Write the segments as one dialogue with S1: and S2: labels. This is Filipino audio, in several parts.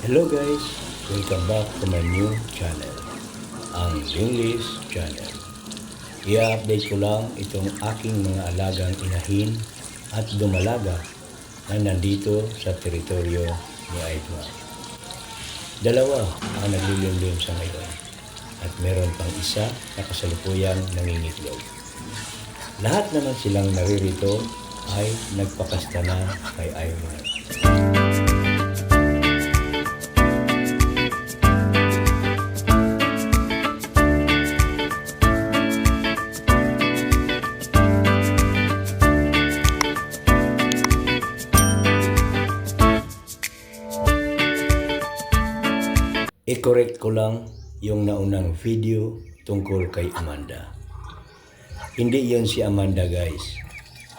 S1: Hello guys! Welcome back to my new channel, ang English Channel. I-update ko lang itong aking mga alagang inahin at dumalaga na nandito sa teritoryo ni Aitman. Dalawa ang naglilimlim sa ngayon at meron pang isa na kasalukuyang nangingitlog. Lahat naman silang naririto ay nagpakasta na kay Aitman. I-correct ko lang yung naunang video tungkol kay Amanda. Hindi yon si Amanda guys.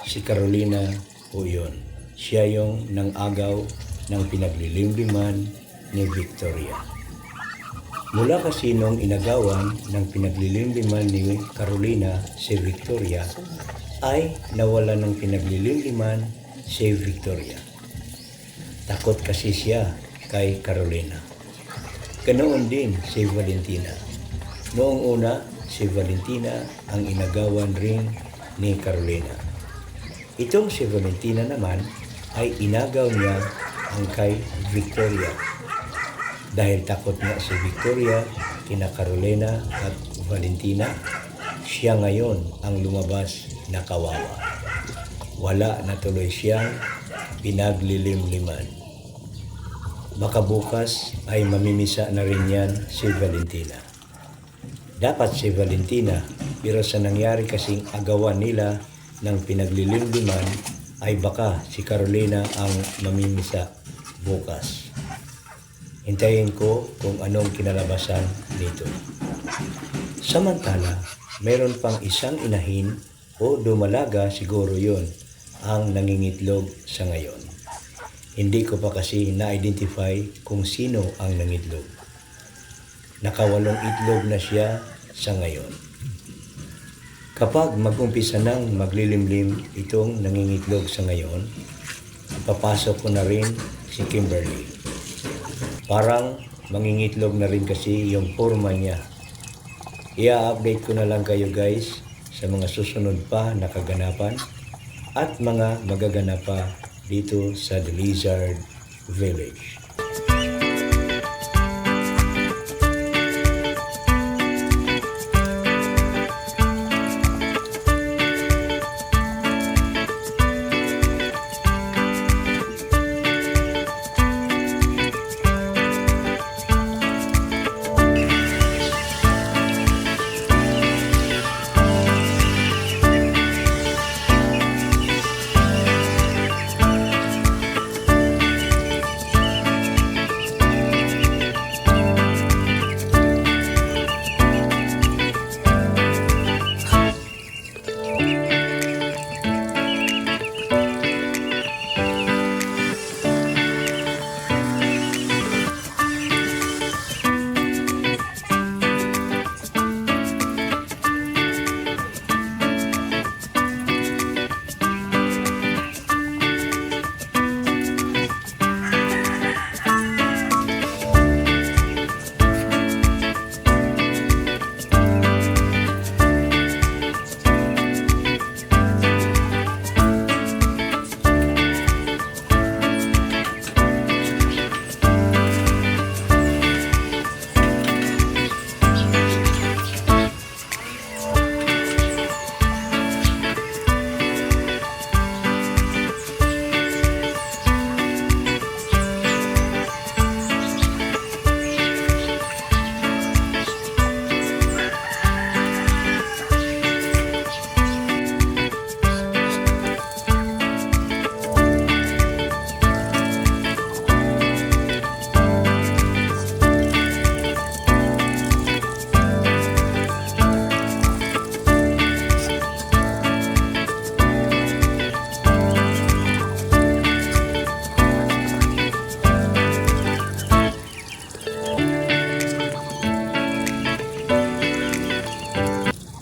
S1: Si Carolina po yun. Siya yung nang-agaw ng pinaglilimliman ni Victoria. Mula kasi nung inagawan ng pinaglilimliman ni Carolina si Victoria, ay nawala ng pinaglilimliman si Victoria. Takot kasi siya kay Carolina. Ganoon din si Valentina. Noong una, si Valentina ang inagawan rin ni Carolina. Itong si Valentina naman ay inagaw niya ang kay Victoria. Dahil takot nga si Victoria, kina Carolina at Valentina, siya ngayon ang lumabas na kawawa. Wala na tuloy siyang pinaglilimliman. Baka bukas ay mamimisa na rin yan si Valentina. Dapat si Valentina, pero sa nangyari kasing agawan nila ng pinaglilimliman ay baka si Carolina ang mamimisa bukas. Hintayin ko kung anong kinalabasan nito. Samantala, mayroon pang isang inahin o dumalaga siguro yon ang nangingitlog sa ngayon. Hindi ko pa kasi na-identify kung sino ang nangitlog. Nakawalong itlog na siya sa ngayon. Kapag mag-umpisa nang maglilimlim itong nangingitlog sa ngayon, papasok ko na rin si Kimberly. Parang mangingitlog na rin kasi yung forma niya. I-update ko na lang kayo guys sa mga susunod pa na kaganapan at mga magaganap pa dito sa The Lizard Village.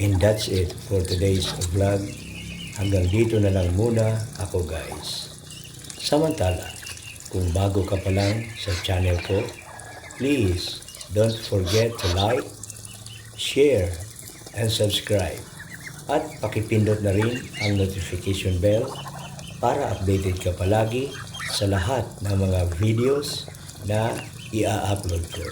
S1: And that's it for today's vlog. Hanggang dito na lang muna ako guys. Samantala, Kung bago ka pa lang sa channel ko, please don't forget to like, share, and subscribe. At pakipindot na rin ang notification bell para updated ka palagi sa lahat ng mga videos na i-upload ko.